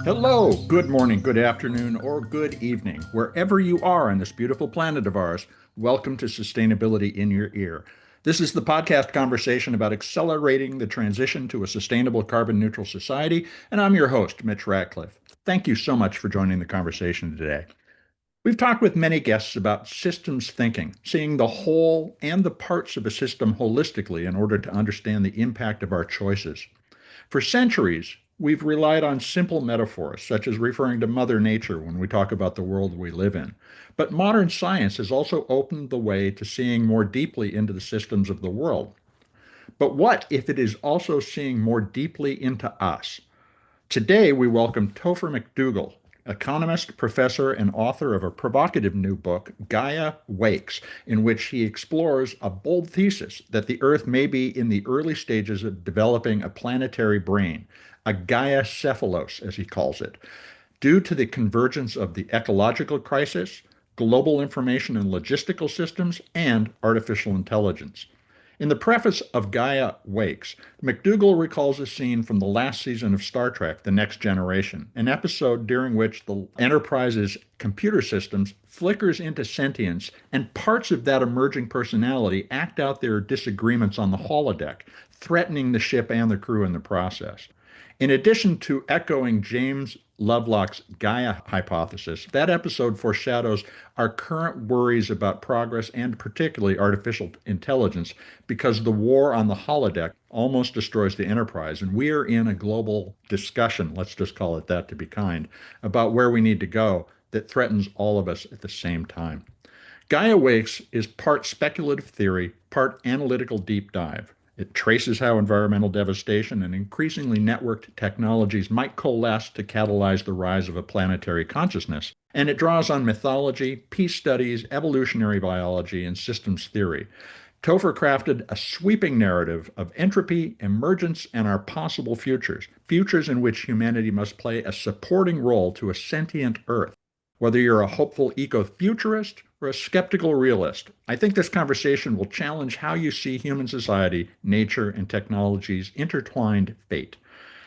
Hello, good morning, good afternoon, or good evening. Wherever you are on this beautiful planet of ours, welcome to Sustainability in Your Ear. This is the podcast conversation about accelerating the transition to a sustainable carbon neutral society, and I'm your host, Mitch Ratcliffe. Thank you so much for joining the conversation today. We've talked with many guests about systems thinking, seeing the whole and the parts of a system holistically in order to understand the impact of our choices. For centuries, we've relied on simple metaphors, such as referring to Mother Nature when we talk about the world we live in. But modern science has also opened the way to seeing more deeply into the systems of the world. But what if it is also seeing more deeply into us? Today, we welcome Topher McDougal, economist, professor, and author of a provocative new book, Gaia Wakes, in which he explores a bold thesis that the Earth may be in the early stages of developing a planetary brain, a Gaiacephalos, as he calls it, due to the convergence of the ecological crisis, global information and logistical systems, and artificial intelligence. In the preface of Gaia Wakes, McDougal recalls a scene from the last season of Star Trek, The Next Generation, an episode during which the Enterprise's computer systems flickers into sentience and parts of that emerging personality act out their disagreements on the holodeck, threatening the ship and the crew in the process. In addition to echoing James Lovelock's Gaia hypothesis, that episode foreshadows our current worries about progress and particularly artificial intelligence because the war on the holodeck almost destroys the Enterprise. And we are in a global discussion, let's just call it that to be kind, about where we need to go that threatens all of us at the same time. Gaia Wakes is part speculative theory, part analytical deep dive. It traces how environmental devastation and increasingly networked technologies might coalesce to catalyze the rise of a planetary consciousness. And it draws on mythology, peace studies, evolutionary biology, and systems theory. Topher crafted a sweeping narrative of entropy, emergence, and our possible futures, futures in which humanity must play a supporting role to a sentient Earth. Whether you're a hopeful eco-futurist or a skeptical realist, I think this conversation will challenge how you see human society, nature, and technology's intertwined fate.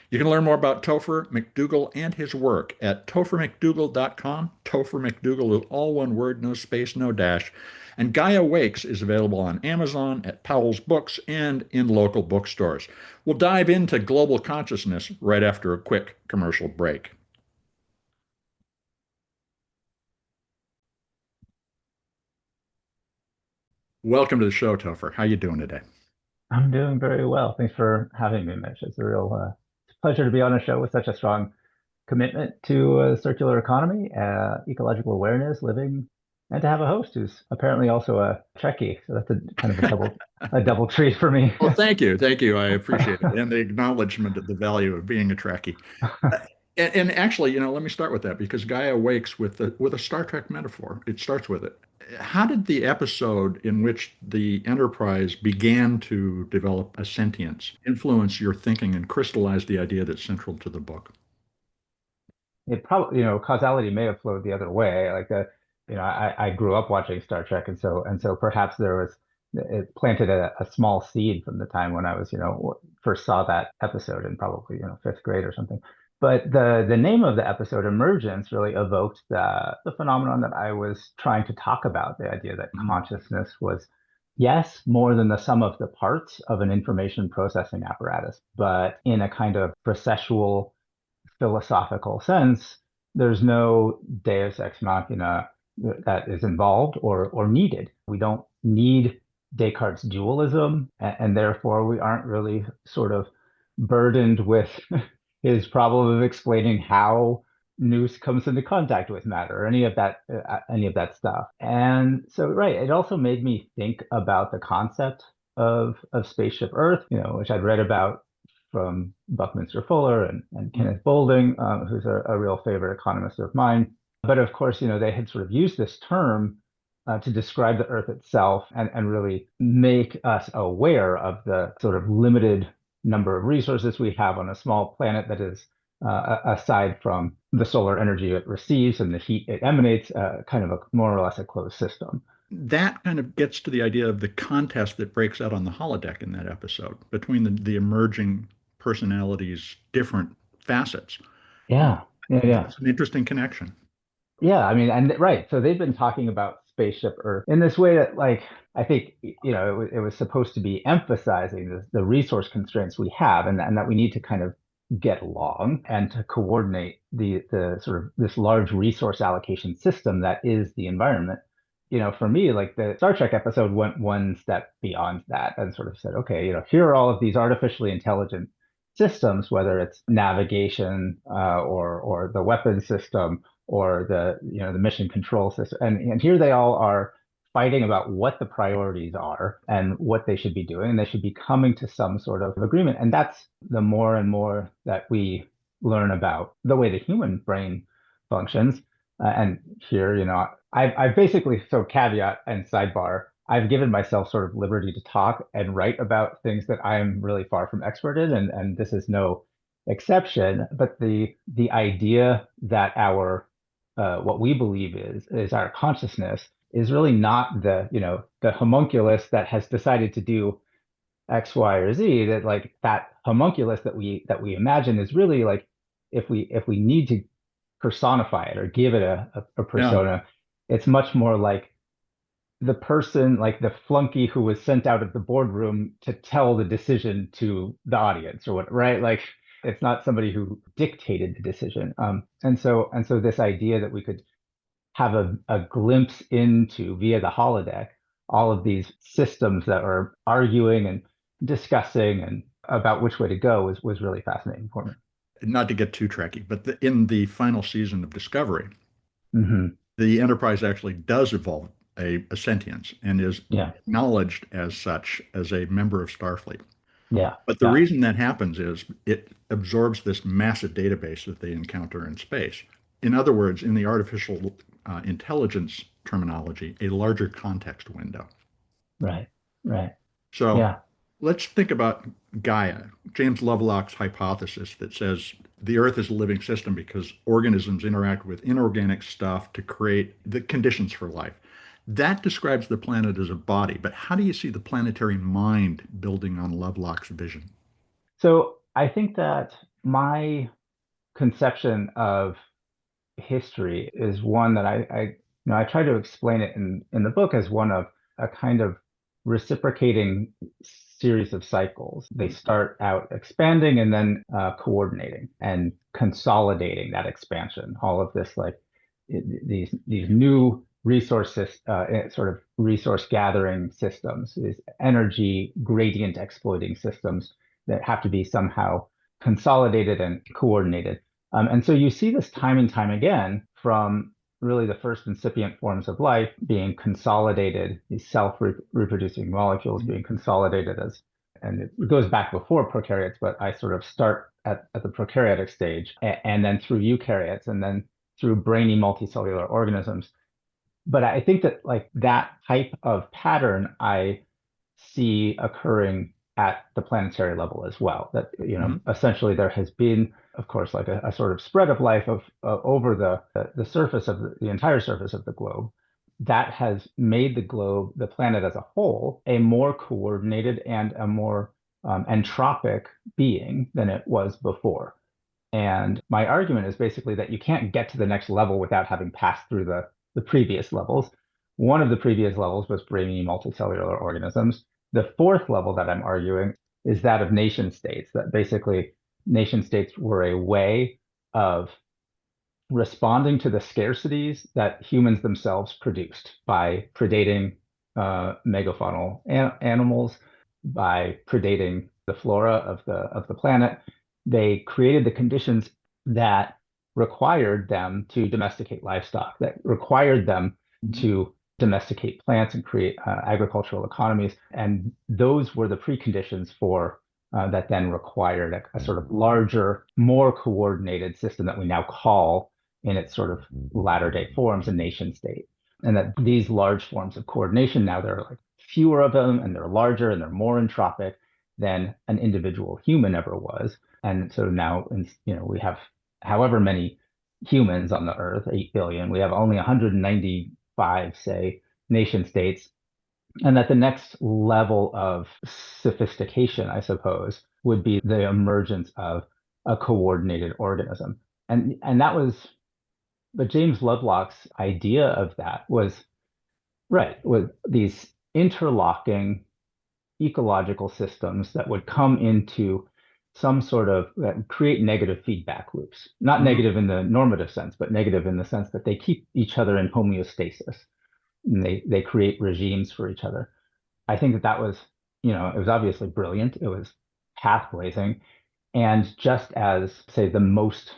You can learn more about Topher McDougal and his work at tophermcdougal.com. Topher McDougal is all one word, no space, no dash. And Gaia Wakes is available on Amazon, at Powell's Books, and in local bookstores. We'll dive into global consciousness right after a quick commercial break. Welcome to the show, Topher. How you doing today? I'm doing very well. Thanks for having me, Mitch. It's a real pleasure to be on a show with such a strong commitment to circular economy, ecological awareness, living, and to have a host who's apparently also a Trekkie. So that's a kind of a double treat for me. Well, thank you. Thank you. I appreciate it. And the acknowledgement of the value of being a Trekkie. And actually, let me start with that because Gaia wakes with a Star Trek metaphor. It starts with it. How did the episode in which the Enterprise began to develop a sentience influence your thinking and crystallize the idea that's central to the book? It probably, causality may have flowed the other way. I grew up watching Star Trek, and so perhaps it planted a small seed from the time when I was, first saw that episode in probably, fifth grade or something. But the name of the episode, Emergence, really evoked the phenomenon that I was trying to talk about, the idea that Mhm. consciousness was, yes, more than the sum of the parts of an information processing apparatus, but in a kind of processual philosophical sense, there's no deus ex machina that is involved or needed. We don't need Descartes' dualism, and therefore we aren't really sort of burdened with his problem of explaining how news comes into contact with matter or any of that stuff. And so, right, it also made me think about the concept of spaceship Earth, which I'd read about from Buckminster Fuller and Kenneth Boulding, who's a real favorite economist of mine. But of course, they had sort of used this term to describe the Earth itself and really make us aware of the sort of limited number of resources we have on a small planet that is, aside from the solar energy it receives and the heat it emanates, kind of a more or less a closed system. That kind of gets to the idea of the contest that breaks out on the holodeck in that episode between the emerging personalities' different facets. Uh, Yeah. Yeah, yeah. That's an interesting connection. Yeah, I mean, and right. So they've been talking about spaceship Earth in this way that, like, I think, it was supposed to be emphasizing the resource constraints we have, and that we need to kind of get along and to coordinate the sort of this large resource allocation system that is the environment. For me, like the Star Trek episode went one step beyond that and sort of said, okay, here are all of these artificially intelligent systems, whether it's navigation, or the weapon system, or the mission control system, and here they all are fighting about what the priorities are and what they should be doing, and they should be coming to some sort of agreement. And that's the more and more that we learn about the way the human brain functions. And here, I've basically, so caveat and sidebar, I've given myself sort of liberty to talk and write about things that I'm really far from expert in, and this is no exception. But the idea that our what we believe is our consciousness is really not the homunculus that has decided to do X, Y, or Z. That, like, that homunculus that we imagine is really, like, if we need to personify it or give it a Yeah. persona, it's much more like the person, like the flunky who was sent out of the boardroom to tell the decision to the audience or what, right? Like, it's not somebody who dictated the decision. And so this idea that we could have a glimpse into, via the holodeck, all of these systems that are arguing and discussing and about which way to go was really fascinating for me. Not to get too tricky, but in the final season of Discovery, Hmm. the Enterprise actually does evolve a sentience and is Yeah, acknowledged as such as a member of Starfleet. yeah, But the yeah, reason that happens is it absorbs this massive database that they encounter in space. In other words, in the artificial intelligence terminology, a larger context window. right, right. So Yeah. let's think about Gaia, James Lovelock's hypothesis that says the Earth is a living system because organisms interact with inorganic stuff to create the conditions for life. That describes the planet as a body, but how do you see the planetary mind building on Lovelock's vision? So I think that my conception of history is one that I try to explain it in the book as one of a kind of reciprocating series of cycles. They start out expanding and then coordinating and consolidating that expansion. All of this, like, these new resources, sort of resource gathering systems, these energy gradient exploiting systems that have to be somehow consolidated and coordinated. And so you see this time and time again from really the first incipient forms of life being consolidated, these self-reproducing molecules being consolidated and it goes back before prokaryotes, but I sort of start at the prokaryotic stage, and then through eukaryotes, and then through brainy multicellular organisms. But I think that, like, that type of pattern I see occurring at the planetary level as well. That, Mhm. essentially there has been, of course, like a sort of spread of life of over the surface of the entire surface of the globe. That has made the globe, the planet as a whole, a more coordinated and a more entropic being than it was before. And my argument is basically that you can't get to the next level without having passed through the previous levels. One of the previous levels was brainy multicellular organisms. The fourth level that I'm arguing is that of nation states, that basically nation states were a way of responding to the scarcities that humans themselves produced by predating megafaunal animals, by predating the flora of the planet. They created the conditions that required them to domesticate livestock, that required them to domesticate plants and create agricultural economies. And those were the preconditions for that then required a sort of larger, more coordinated system that we now call, in its sort of latter day forms, a nation state. And that these large forms of coordination, now there are, like, fewer of them, and they're larger and they're more entropic than an individual human ever was. And so now, we have however many humans on the earth, 8 billion, we have only 195, say, nation states. And that the next level of sophistication, I suppose, would be the emergence of a coordinated organism. And that was, but James Lovelock's idea of that was right, with these interlocking ecological systems that would come into some sort of that create negative feedback loops. Not Mhm. negative in the normative sense, but negative in the sense that they keep each other in homeostasis. And they create regimes for each other. I think that that was, it was obviously brilliant. It was path blazing. And just as, say, the most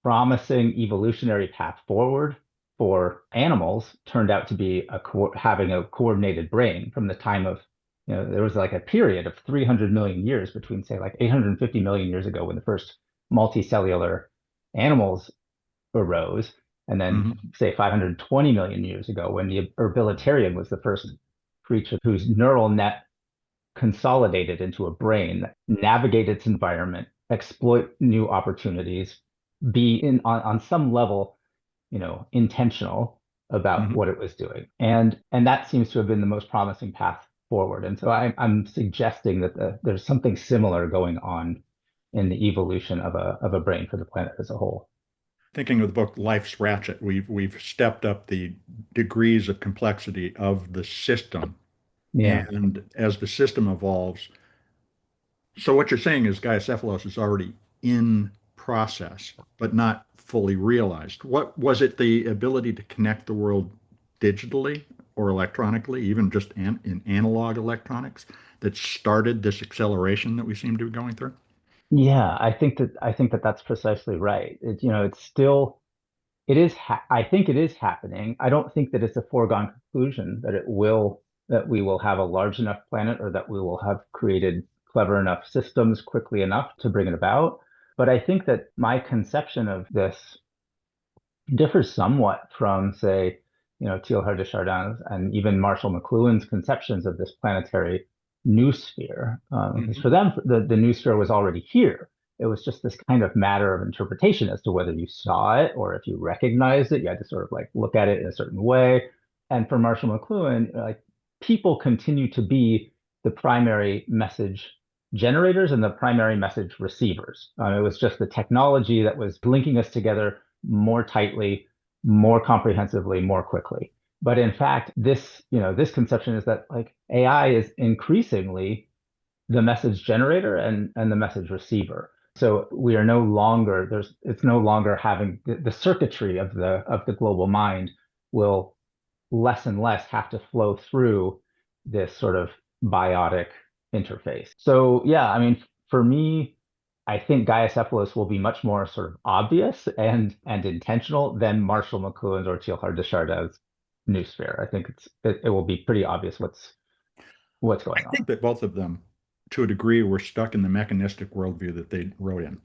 promising evolutionary path forward for animals turned out to be having a coordinated brain from the time of, there was like a period of 300 million years between, say, like 850 million years ago when the first multicellular animals arose, and then, Mhm. say, 520 million years ago when the herbillitarian was the first creature whose neural net consolidated into a brain that navigate its environment, exploit new opportunities, be on some level, intentional about Mhm. what it was doing. And that seems to have been the most promising path forward. And so I'm suggesting that there's something similar going on in the evolution of a brain for the planet as a whole. Thinking of the book Life's Ratchet, we've stepped up the degrees of complexity of the system. Yeah. And as the system evolves, so what you're saying is Gaiacephalos is already in process, but not fully realized. What was it, the ability to connect the world digitally or electronically, even just in analog electronics, that started this acceleration that we seem to be going through? Yeah, I think that that's precisely right. It's still I think it is happening. I don't think that it's a foregone conclusion that we will have a large enough planet or that we will have created clever enough systems quickly enough to bring it about. But I think that my conception of this differs somewhat from, say, Teilhard de Chardin's and even Marshall McLuhan's conceptions of this planetary noosphere. Because Mhm. for them, the noosphere was already here. It was just this kind of matter of interpretation as to whether you saw it or if you recognized it. You had to sort of like look at it in a certain way. And for Marshall McLuhan, like people continue to be the primary message generators and the primary message receivers. It was just the technology that was linking us together more tightly, more comprehensively, more quickly. But in fact, this conception is that like AI is increasingly the message generator and the message receiver. So we are no longer it's no longer having the circuitry of the global mind will less and less have to flow through this sort of biotic interface. So yeah, I mean, for me, I think Gaiacephalos will be much more sort of obvious and intentional than Marshall McLuhan's or Teilhard de Chardin's noosphere. I think it will be pretty obvious what's I going think on. that both of them, to a degree, were stuck in the mechanistic worldview that they wrote in,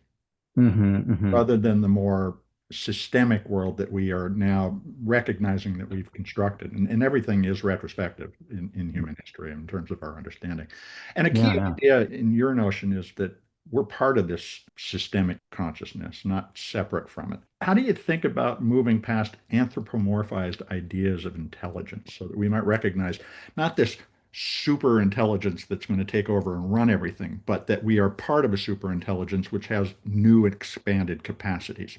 Hmm. rather than the more systemic world that we are now recognizing that we've constructed. And everything is retrospective in human history in terms of our understanding. And a key Yeah, yeah. idea in your notion is that we're part of this systemic consciousness, not separate from it. How do you think about moving past anthropomorphized ideas of intelligence so that we might recognize not this super intelligence that's going to take over and run everything, but that we are part of a super intelligence which has new expanded capacities?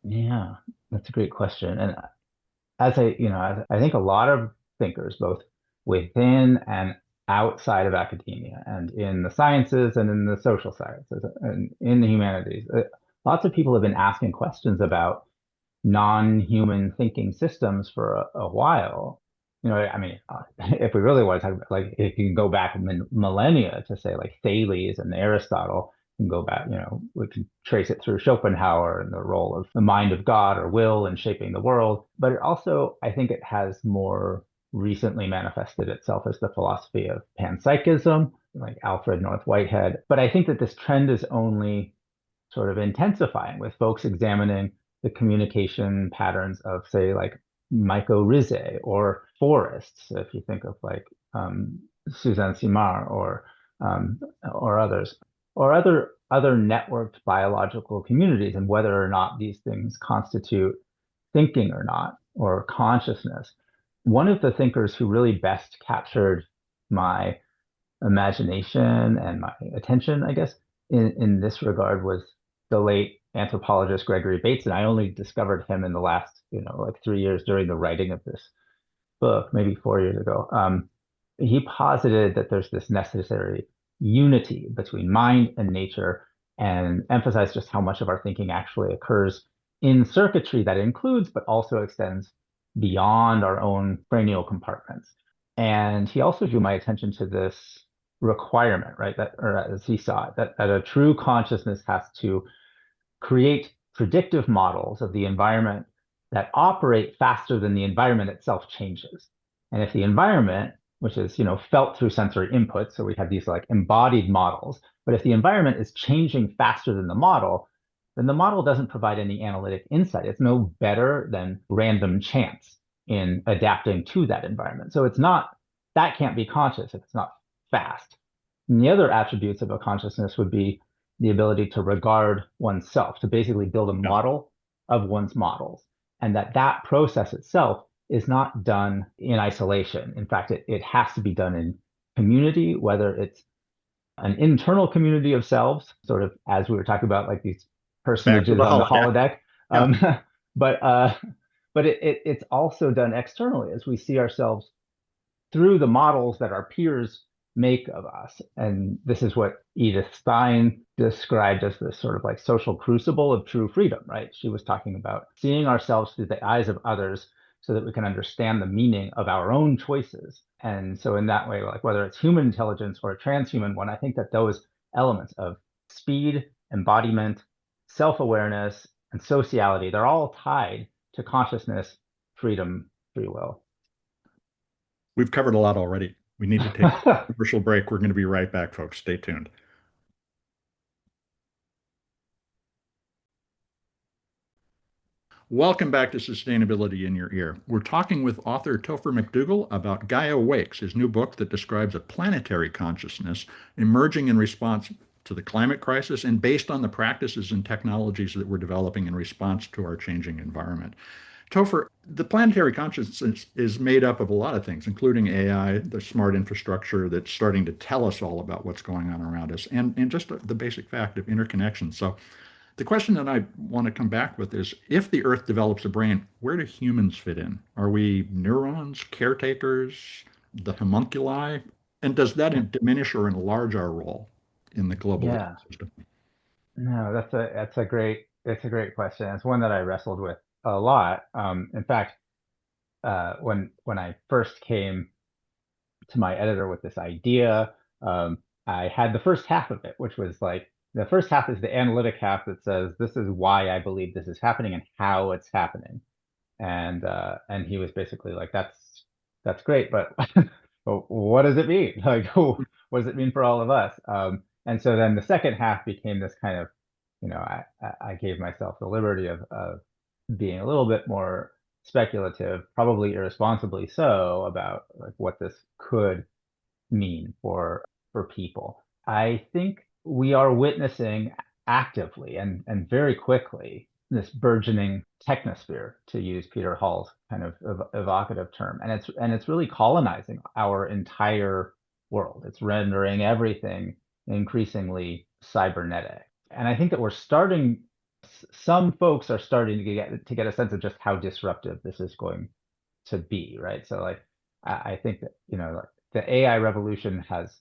Yeah, that's a great question. And as I think a lot of thinkers, both within and outside of academia, and in the sciences and in the social sciences and in the humanities, lots of people have been asking questions about non-human thinking systems for a while. I mean, if we really want to talk about, like, if you can go back millennia to say like Thales and Aristotle, and go back, we can trace it through Schopenhauer and the role of the mind of God or will in shaping the world. But it also, I think it has more recently manifested itself as the philosophy of panpsychism, like Alfred North Whitehead. But I think that this trend is only sort of intensifying with folks examining the communication patterns of, say, like mycorrhizae or forests, if you think of like Suzanne Simard or others, or other networked biological communities, and whether or not these things constitute thinking or not, or consciousness. One of the thinkers who really best captured my imagination and my attention, I guess, in this regard was the late anthropologist Gregory Bateson. I only discovered him in the last, like 3 years during the writing of this book, maybe 4 years ago. He posited that there's this necessary unity between mind and nature, and emphasized just how much of our thinking actually occurs in circuitry that includes but also extends beyond our own cranial compartments. And he also drew my attention to this requirement, right? That, or as he saw it, that a true consciousness has to create predictive models of the environment that operate faster than the environment itself changes. And if the environment, which is, felt through sensory input, so we have these like embodied models, but if the environment is changing faster than the model, then the model doesn't provide any analytic insight. It's no better than random chance in adapting to that environment. So it's not, that can't be conscious if it's not fast. And the other attributes of a consciousness would be the ability to regard oneself, to basically build a model of one's models, and that process itself is not done in isolation. In fact, it has to be done in community, whether it's an internal community of selves, sort of as we were talking about, like these personages on the holodeck. Yeah. But it's also done externally as we see ourselves through the models that our peers make of us. And this is what Edith Stein described as this sort of like social crucible of true freedom, right? She was talking about seeing ourselves through the eyes of others so that we can understand the meaning of our own choices. And so in that way, like whether it's human intelligence or a transhuman one, I think that those elements of speed, embodiment, self-awareness, and sociality, they're all tied to consciousness, freedom, free will. We've covered a lot already. We need to take a commercial break. We're going to be right back, folks. Stay tuned. Welcome back to Sustainability in Your Ear. We're talking with author Topher McDougal about Gaia Wakes, his new book that describes a planetary consciousness emerging in response to the climate crisis and based on the practices and technologies that we're developing in response to our changing environment. Topher, the planetary consciousness is made up of a lot of things, including AI, the smart infrastructure that's starting to tell us all about what's going on around us, and just the basic fact of interconnection. So the question that I want to come back with is, if the Earth develops a brain, where do humans fit in? Are we neurons, caretakers, the homunculi? And does that diminish or enlarge our role in the global Yeah. ecosystem? No, that's a great question. It's one that I wrestled with a lot. In fact, when I first came to my editor with this idea, I had the first half of it, which was like the first half is the analytic half that says this is why I believe this is happening and how it's happening. And he was basically like, that's great, but what does it mean? Like, what does it mean for all of us? And so then the second half became this kind of, I gave myself the liberty of being a little bit more speculative, probably irresponsibly so, about like what this could mean for people. I think we are witnessing actively and very quickly this burgeoning technosphere, to use Peter Hall's kind of evocative term, and it's really colonizing our entire world. It's rendering everything increasingly cybernetic, and I think that we're starting. Some folks are starting to get a sense of just how disruptive this is going to be, right? So like, I think that like the AI revolution has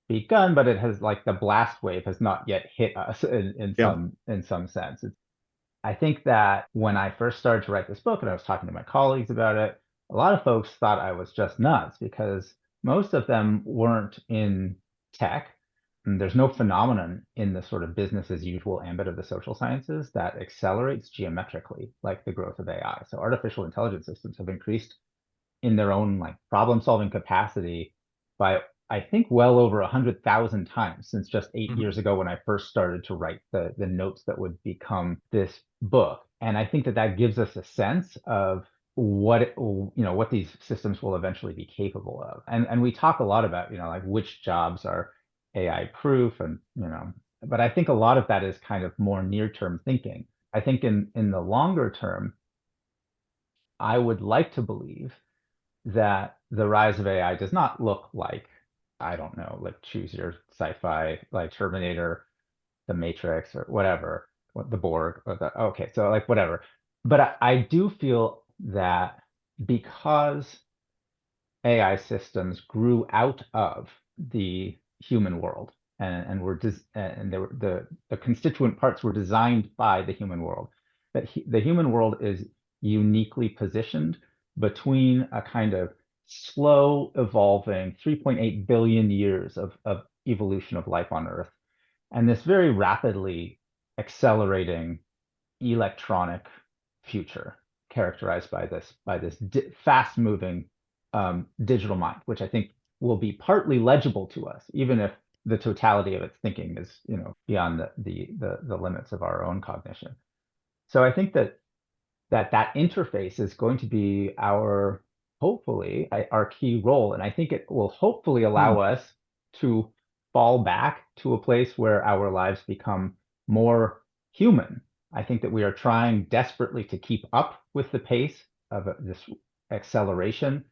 begun, but it has, like, the blast wave has not yet hit us Yeah. in some sense. I think that when I first started to write this book and I was talking to my colleagues about it, a lot of folks thought I was just nuts because most of them weren't in tech. And there's no phenomenon in the sort of business as usual ambit of the social sciences that accelerates geometrically like the growth of AI. So artificial intelligence systems have increased in their own like problem solving capacity by, I think, well over 100,000 times since just 8 years ago when I first started to write the notes that would become this book. And I think that that gives us a sense of what these systems will eventually be capable of. And we talk a lot about, like which jobs are AI proof, and but I think a lot of that is kind of more near term thinking. I think in the longer term, I would like to believe that the rise of AI does not look like, I don't know, like choose your sci-fi, like Terminator, The Matrix, or whatever. what, the Borg or the okay, so like whatever. But I do feel that because AI systems grew out of the human world and were and they were the constituent parts were designed by the human world. That the human world is uniquely positioned between a kind of slow evolving 3.8 billion years of evolution of life on Earth and this very rapidly accelerating electronic future characterized by this fast moving digital mind, which I think will be partly legible to us, even if the totality of its thinking is, beyond the limits of our own cognition. So I think that interface is going to be hopefully our key role, and I think it will hopefully Hmm. allow us to fall back to a place where our lives become more human. I think that we are trying desperately to keep up with the pace of this acceleration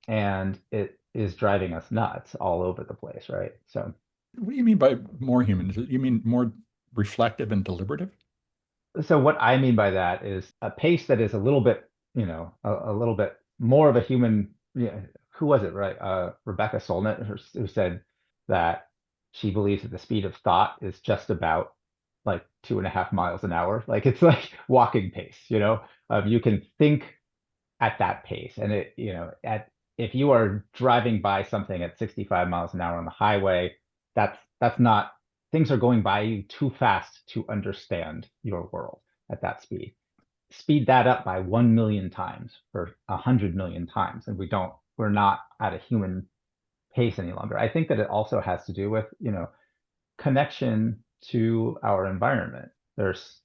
and it is driving us nuts all over the place, right? What do you mean by more human? You mean more reflective and deliberative? So what I mean by that is a pace that is a little bit, a little bit more of a human. Yeah, who was it, right? Rebecca Solnit, who said that she believes that the speed of thought is just about like 2.5 miles an hour. Like it's like walking pace, you can think at that pace. And at if you are driving by something at 65 miles an hour on the highway, that's not things are going by you too fast to understand your world at that speed. Speed that up by 1 million times or 100 million times, and we're not at a human pace any longer. I think that it also has to do with, connection to our environment. There's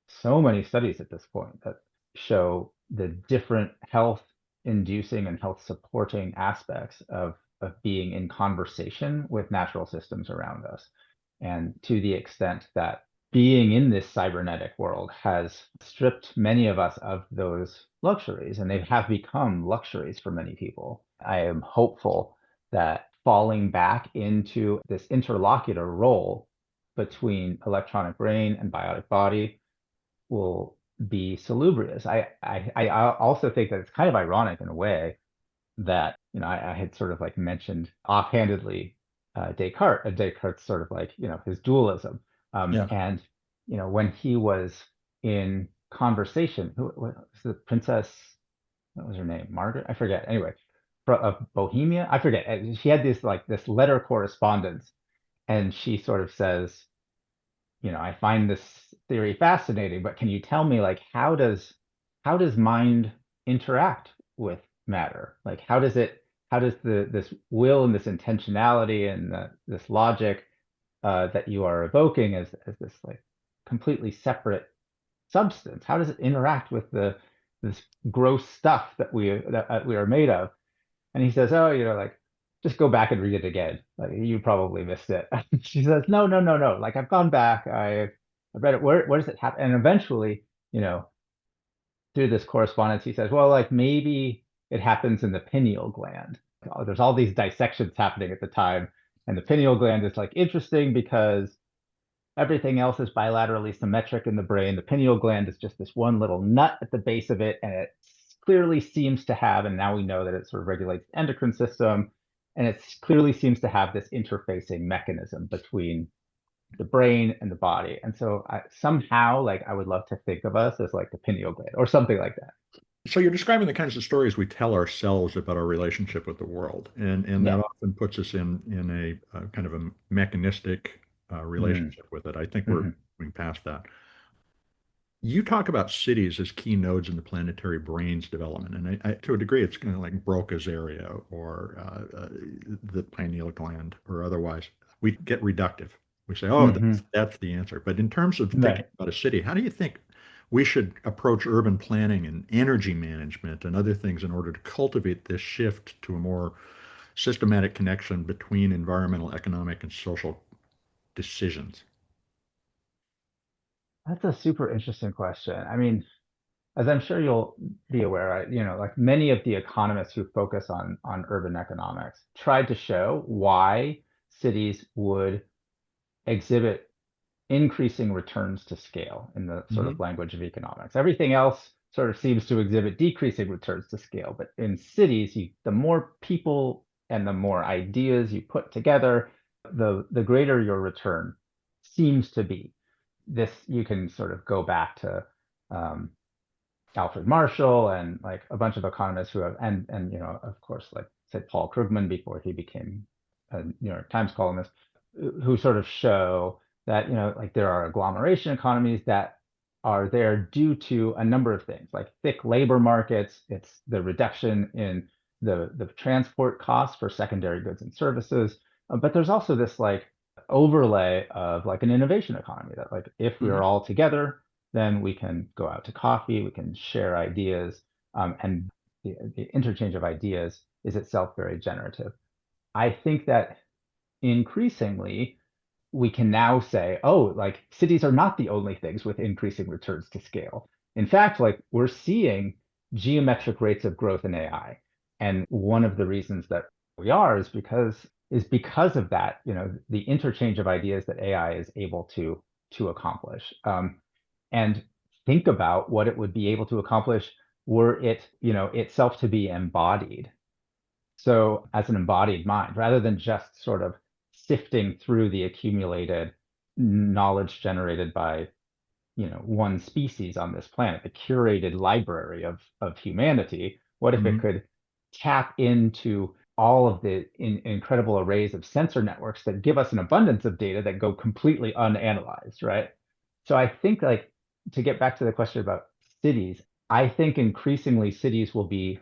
so many studies at this point that show the different health inducing and health supporting aspects of being in conversation with natural systems around us. And to the extent that being in this cybernetic world has stripped many of us of those luxuries, and they have become luxuries for many people. I am hopeful that falling back into this interlocutor role between electronic brain and biotic body will be salubrious. I also think that it's kind of ironic in a way that I had sort of like mentioned offhandedly Descartes. Descartes sort of like his dualism, Yeah. and when he was in conversation, who was the princess? What was her name? Margaret? I forget. Anyway, of Bohemia, I forget. She had this letter correspondence, and she sort of says, I find this theory fascinating, but can you tell me like how does mind interact with matter? Like how does this will and this intentionality and this logic that you are evoking as this like completely separate substance, how does it interact with this gross stuff that we are made of? And he says, oh, like, just go back and read it again. Like, you probably missed it. She says, no, no, no, no. Like, I've gone back. I read it. Where does it happen? And eventually, through this correspondence, he says, well, like, maybe it happens in the pineal gland. There's all these dissections happening at the time. And the pineal gland is like interesting because everything else is bilaterally symmetric in the brain. The pineal gland is just this one little nut at the base of it, and it clearly seems to have, and now we know that it sort of regulates the endocrine system, and it clearly seems to have this interfacing mechanism between the brain and the body. And so somehow, like, I would love to think of us as like the pineal gland or something like that. So you're describing the kinds of stories we tell ourselves about our relationship with the world, and that Yeah. often puts us in a kind of a mechanistic Mm-hmm. relationship with it. I think we're Mm-hmm. moving past that. You talk about cities as key nodes in the planetary brain's development, and to a degree, it's kind of like Broca's area or the pineal gland or otherwise. We get reductive. We say, "Oh, Mm-hmm. that's the answer." But in terms of thinking Right. about a city, how do you think we should approach urban planning and energy management and other things in order to cultivate this shift to a more systematic connection between environmental, economic, and social decisions? That's a super interesting question. I mean, as I'm sure you'll be aware, like many of the economists who focus on urban economics tried to show why cities would exhibit increasing returns to scale in the sort of Hmm. language of economics. Everything else sort of seems to exhibit decreasing returns to scale. But in cities, the more people and the more ideas you put together, the greater your return seems to be. This, you can sort of go back to um, Alfred Marshall and like a bunch of economists who have, and of course, like say Paul Krugman before he became a New York Times columnist, who sort of show that like there are agglomeration economies that are there due to a number of things, like thick labor markets. It's the reduction in the transport costs for secondary goods and services, but there's also this like overlay of like an innovation economy that like if we Hmm. are all together, then we can go out to coffee, we can share ideas, and the interchange of ideas is itself very generative. I think that increasingly we can now say, oh, like cities are not the only things with increasing returns to scale. In fact, like we're seeing geometric rates of growth in AI. And one of the reasons that we are is because of that, the interchange of ideas that AI is able to accomplish. And think about what it would be able to accomplish were it, itself to be embodied. So as an embodied mind, rather than just sort of sifting through the accumulated knowledge generated by, one species on this planet, the curated library of humanity, what if it Hmm. could tap into all of the incredible arrays of sensor networks that give us an abundance of data that go completely unanalyzed, right? So I think like to get back to the question about cities, I think increasingly cities will be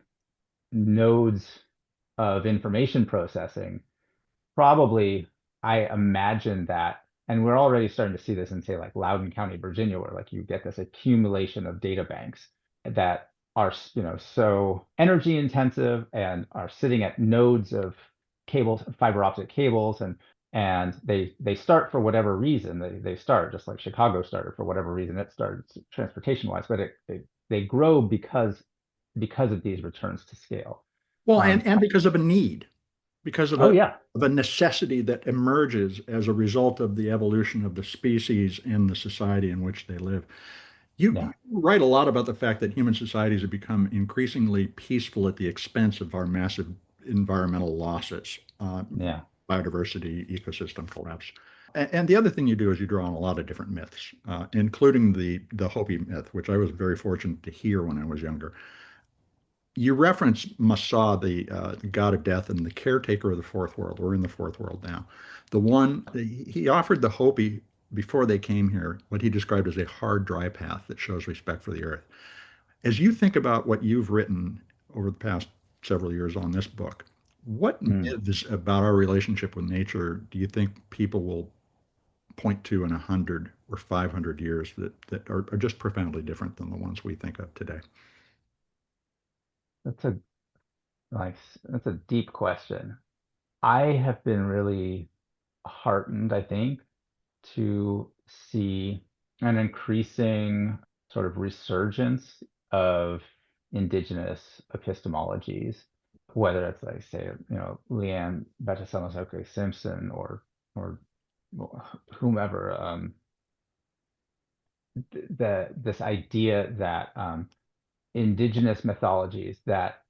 nodes of information processing. Probably, I imagine that, and we're already starting to see this in, say, like Loudoun County, Virginia, where like you get this accumulation of data banks that are, so energy intensive and are sitting at nodes of cables, fiber optic cables, and they start for whatever reason. They start just like Chicago started for whatever reason it started transportation wise, but they grow because of these returns to scale. Well, Um, and because of a need, because oh yeah, of a necessity that emerges as a result of the evolution of the species and the society in which they live. You yeah, write a lot about the fact that human societies have become increasingly peaceful at the expense of our massive environmental losses, yeah. biodiversity, ecosystem collapse. And the other thing you do is you draw on a lot of different myths, including the Hopi myth, which I was very fortunate to hear when I was younger. You reference Massa, the god of death, and the caretaker of the fourth world. We're in the fourth world now. The one he offered the Hopi before they came here what he described as a hard, dry path that shows respect for the earth. As you think about what you've written over the past several years on this book, what Mm. myths about our relationship with nature do you think people will point to in 100 or 500 years that are just profoundly different than the ones we think of today? That's a like that's a deep question. I have been really heartened, I think, to see an increasing sort of resurgence of indigenous epistemologies, whether it's like say, Leanne Bettisanosoke Simpson or whomever, this idea that indigenous mythologies that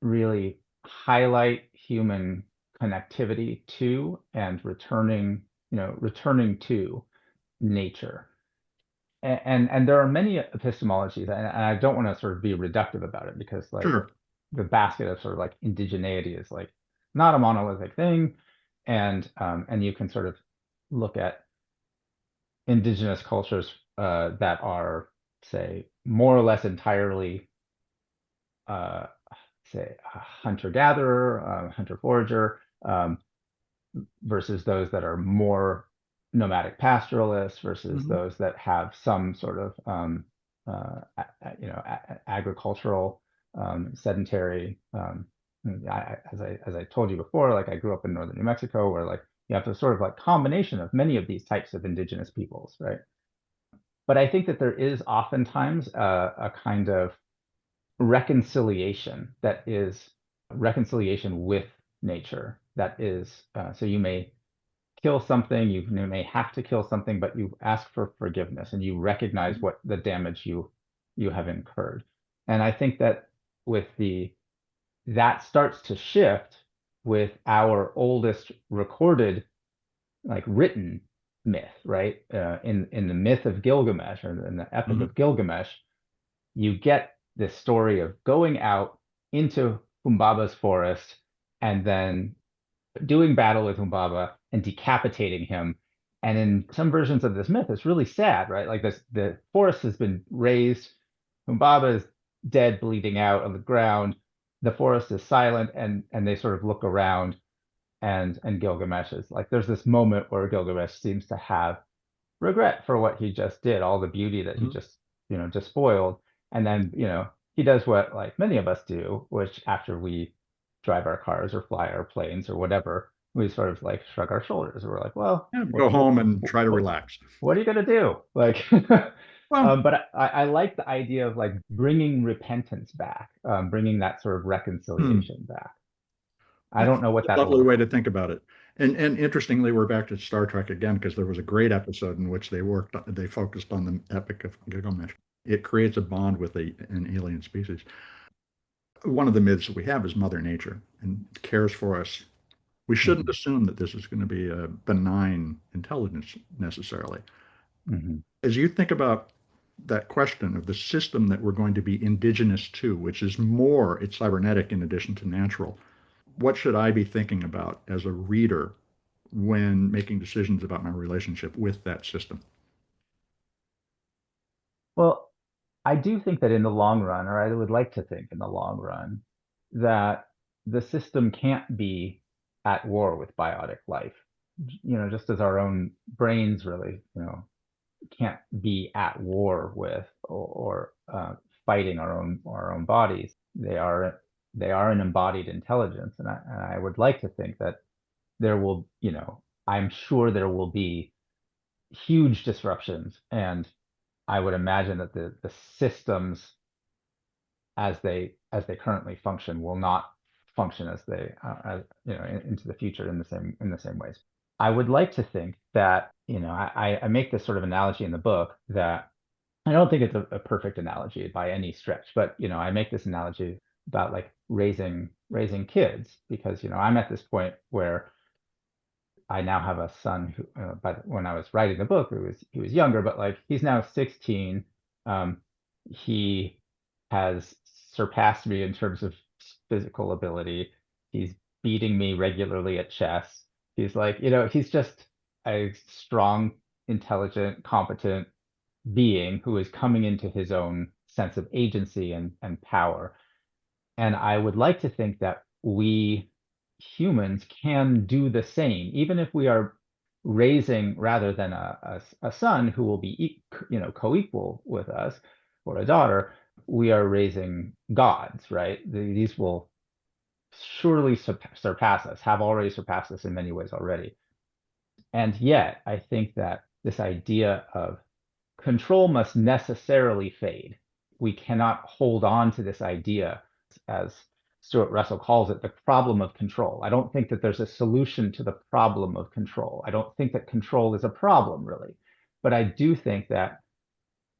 really highlight human connectivity to and returning to nature. And there are many epistemologies, and I don't want to sort of be reductive about it because like Sure. the basket of sort of like indigeneity is like not a monolithic thing, and you can sort of look at indigenous cultures that are, say, more or less entirely, uh, say, hunter-gatherer, hunter-forager, versus those that are more nomadic pastoralists, versus Hmm. those that have some sort of, agricultural, sedentary. As I told you before, like I grew up in northern New Mexico, where like you have a sort of like combination of many of these types of indigenous peoples, right? But I think that there is oftentimes a kind of reconciliation that is reconciliation with nature. That is, so you may kill something, you may have to kill something, but you ask for forgiveness and you recognize what the damage you have incurred. And I think that with that starts to shift with our oldest recorded, like written myth, right? In the myth of Gilgamesh, or in the Epic of Gilgamesh, you get this story of going out into Humbaba's forest and then doing battle with Humbaba and decapitating him. And in some versions of this myth, it's really sad, right? Like the forest has been razed, Humbaba is dead, bleeding out on the ground. The forest is silent, and they sort of look around, and Gilgamesh is like, there's this moment where Gilgamesh seems to have regret for what he just did, all the beauty that he just despoiled. And then he does what like many of us do, which after we drive our cars or fly our planes or whatever, we sort of like shrug our shoulders. We're like, well, Yeah, go home and try to relax. what are you gonna do? Like, Well, but I like the idea of like bringing repentance back, bringing that sort of reconciliation back. I that's don't know what a that'll lovely look way like. to think about it. And interestingly, we're back to Star Trek again because there was a great episode in which they focused on the Epic of Gilgamesh. It creates a bond with an alien species. One of the myths that we have is Mother Nature and cares for us. We shouldn't Mhm, assume that this is going to be a benign intelligence necessarily. mhm. As you think about that question of the system that we're going to be indigenous to, which is more, it's cybernetic in addition to natural, what should I be thinking about as a reader when making decisions about my relationship with that system? Well, I do think that in the long run, or I would like to think in the long run, that the system can't be at war with biotic life. Just as our own brains really, can't be at war with or fighting our own bodies. They are an embodied intelligence, and I would like to think that there will, I'm sure there will be huge disruptions, and I would imagine that the systems as they currently function will not function as they into the future in the same ways. I would like to think that I make this sort of analogy in the book that I don't think it's a perfect analogy by any stretch, but I make this analogy about like raising kids because I'm at this point where I now have a son who, but when I was writing the book, he was younger, but like he's now 16. He has surpassed me in terms of physical ability. He's beating me regularly at chess. He's like, he's just a strong, intelligent, competent being who is coming into his own sense of agency and power. And I would like to think that we humans can do the same, even if we are raising rather than a son who will be co-equal with us or a daughter, we are raising gods, right? These will surely surpass us, have already surpassed us in many ways already. And yet, I think that this idea of control must necessarily fade. We cannot hold on to this idea, as Stuart Russell calls it, the problem of control. I don't think that there's a solution to the problem of control. I don't think that control is a problem, really. But I do think that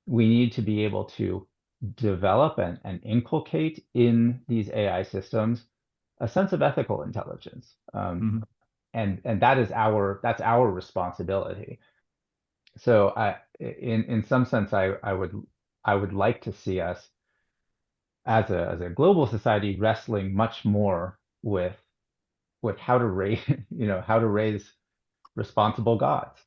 we need to be able to develop and inculcate in these AI systems a sense of ethical intelligence. Mhm. And that's our responsibility. So in some sense, I would like to see us as a global society wrestling much more with how to raise how to raise responsible gods.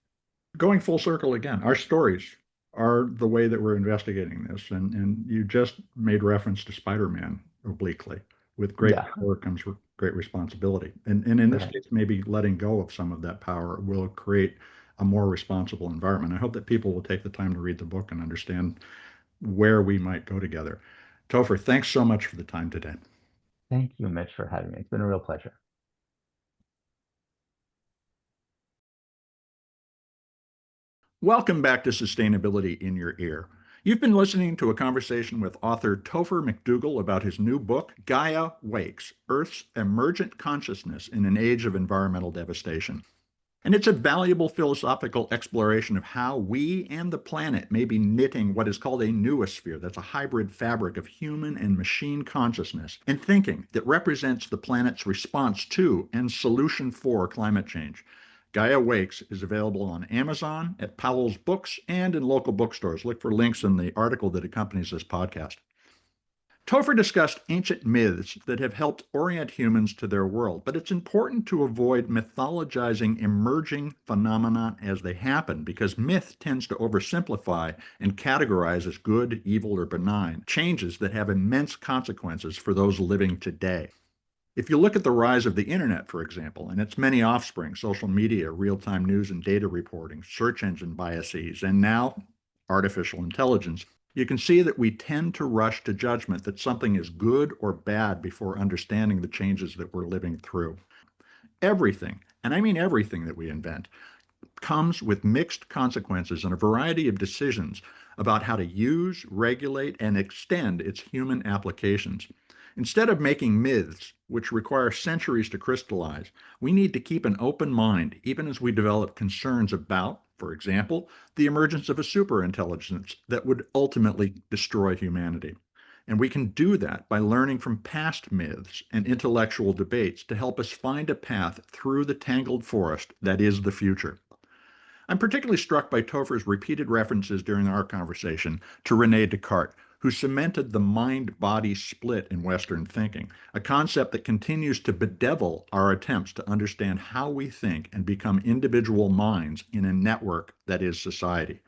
Going full circle again, our stories are the way that we're investigating this. And you just made reference to Spider-Man obliquely. With great Yeah, power comes great responsibility. And in this right. case, maybe letting go of some of that power will create a more responsible environment. I hope that people will take the time to read the book and understand where we might go together. Topher, thanks so much for the time today. Thank you, Mitch, for having me. It's been a real pleasure. Welcome back to Sustainability in Your Ear. You've been listening to a conversation with author Topher McDougal about his new book, Gaia Wakes, Earth's Emergent Consciousness in an Age of Environmental Devastation. And it's a valuable philosophical exploration of how we and the planet may be knitting what is called a noosphere. That's a hybrid fabric of human and machine consciousness and thinking that represents the planet's response to and solution for climate change. Gaia Wakes is available on Amazon, at Powell's Books, and in local bookstores. Look for links in the article that accompanies this podcast. Topher discussed ancient myths that have helped orient humans to their world, but it's important to avoid mythologizing emerging phenomena as they happen, because myth tends to oversimplify and categorize as good, evil, or benign changes that have immense consequences for those living today. If you look at the rise of the internet, for example, and its many offspring, social media, real-time news and data reporting, search engine biases, and now artificial intelligence, you can see that we tend to rush to judgment that something is good or bad before understanding the changes that we're living through. Everything, and I mean everything that we invent, comes with mixed consequences and a variety of decisions about how to use, regulate, and extend its human applications. Instead of making myths, which require centuries to crystallize, we need to keep an open mind even as we develop concerns about, for example, the emergence of a superintelligence that would ultimately destroy humanity. And we can do that by learning from past myths and intellectual debates to help us find a path through the tangled forest that is the future. I'm particularly struck by Topher's repeated references during our conversation to Rene Descartes, who cemented the mind-body split in Western thinking, a concept that continues to bedevil our attempts to understand how we think and become individual minds in a network that is society.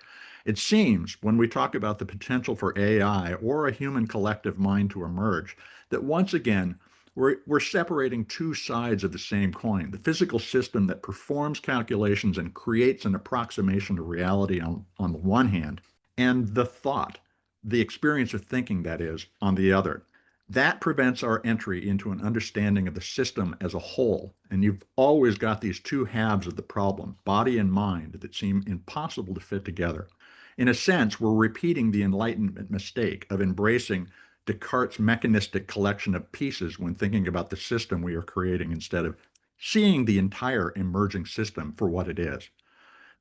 It seems, when we talk about the potential for AI or a human collective mind to emerge, that once again, we're separating two sides of the same coin. The physical system that performs calculations and creates an approximation to reality on the one hand, and the thought, the experience of thinking, that is, on the other. That prevents our entry into an understanding of the system as a whole. And you've always got these two halves of the problem, body and mind, that seem impossible to fit together. In a sense, we're repeating the Enlightenment mistake of embracing Descartes' mechanistic collection of pieces when thinking about the system we are creating instead of seeing the entire emerging system for what it is.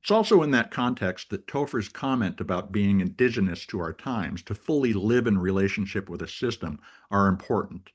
It's also in that context that Topher's comment about being indigenous to our times, to fully live in relationship with a system, are important.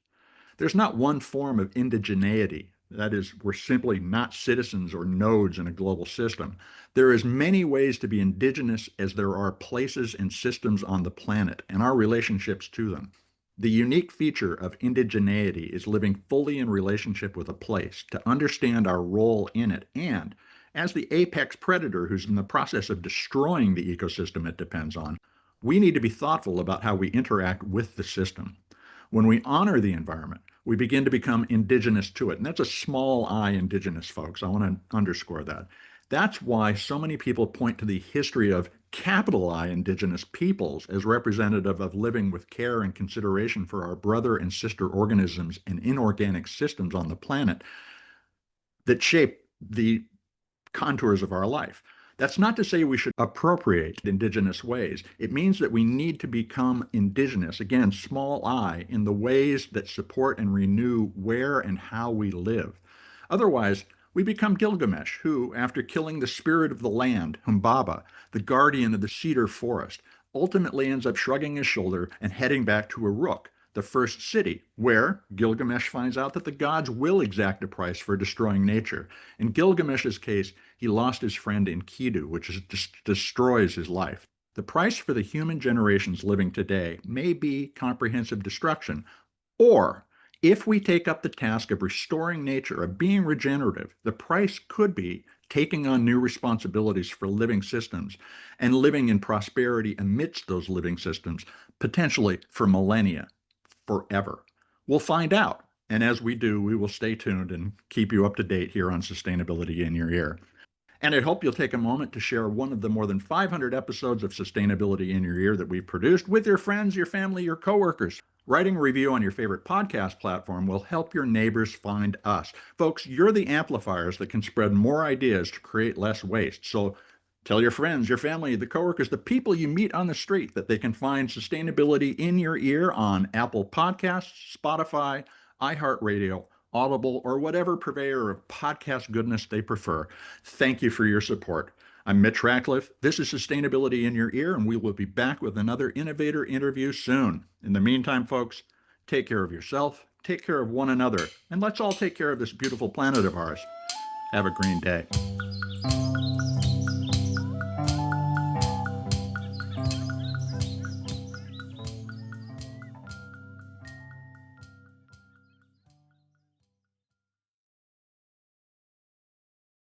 There's not one form of indigeneity. That is, we're simply not citizens or nodes in a global system. There are as many ways to be indigenous as there are places and systems on the planet and our relationships to them. The unique feature of indigeneity is living fully in relationship with a place, to understand our role in it, and as the apex predator who's in the process of destroying the ecosystem it depends on, we need to be thoughtful about how we interact with the system. When we honor the environment, we begin to become indigenous to it. And that's a small I indigenous, folks. I want to underscore that. That's why so many people point to the history of capital I indigenous peoples as representative of living with care and consideration for our brother and sister organisms and inorganic systems on the planet that shape the contours of our life. That's not to say we should appropriate indigenous ways. It means that we need to become indigenous, again, small I, in the ways that support and renew where and how we live. Otherwise, we become Gilgamesh, who, after killing the spirit of the land, Humbaba, the guardian of the cedar forest, ultimately ends up shrugging his shoulder and heading back to Uruk, the first city, where Gilgamesh finds out that the gods will exact a price for destroying nature. In Gilgamesh's case, he lost his friend Enkidu, which destroys his life. The price for the human generations living today may be comprehensive destruction, or if we take up the task of restoring nature, of being regenerative, the price could be taking on new responsibilities for living systems and living in prosperity amidst those living systems, potentially for millennia, forever. We'll find out. And as we do, we will stay tuned and keep you up to date here on Sustainability in Your Ear. And I hope you'll take a moment to share one of the more than 500 episodes of Sustainability in Your Ear that we've produced with your friends, your family, your coworkers. Writing a review on your favorite podcast platform will help your neighbors find us. Folks, you're the amplifiers that can spread more ideas to create less waste. So tell your friends, your family, the coworkers, the people you meet on the street that they can find Sustainability in Your Ear on Apple Podcasts, Spotify, iHeartRadio, Audible, or whatever purveyor of podcast goodness they prefer. Thank you for your support. I'm Mitch Ratcliffe. This is Sustainability in Your Ear, and we will be back with another innovator interview soon. In the meantime, folks, take care of yourself, take care of one another, and let's all take care of this beautiful planet of ours. Have a green day.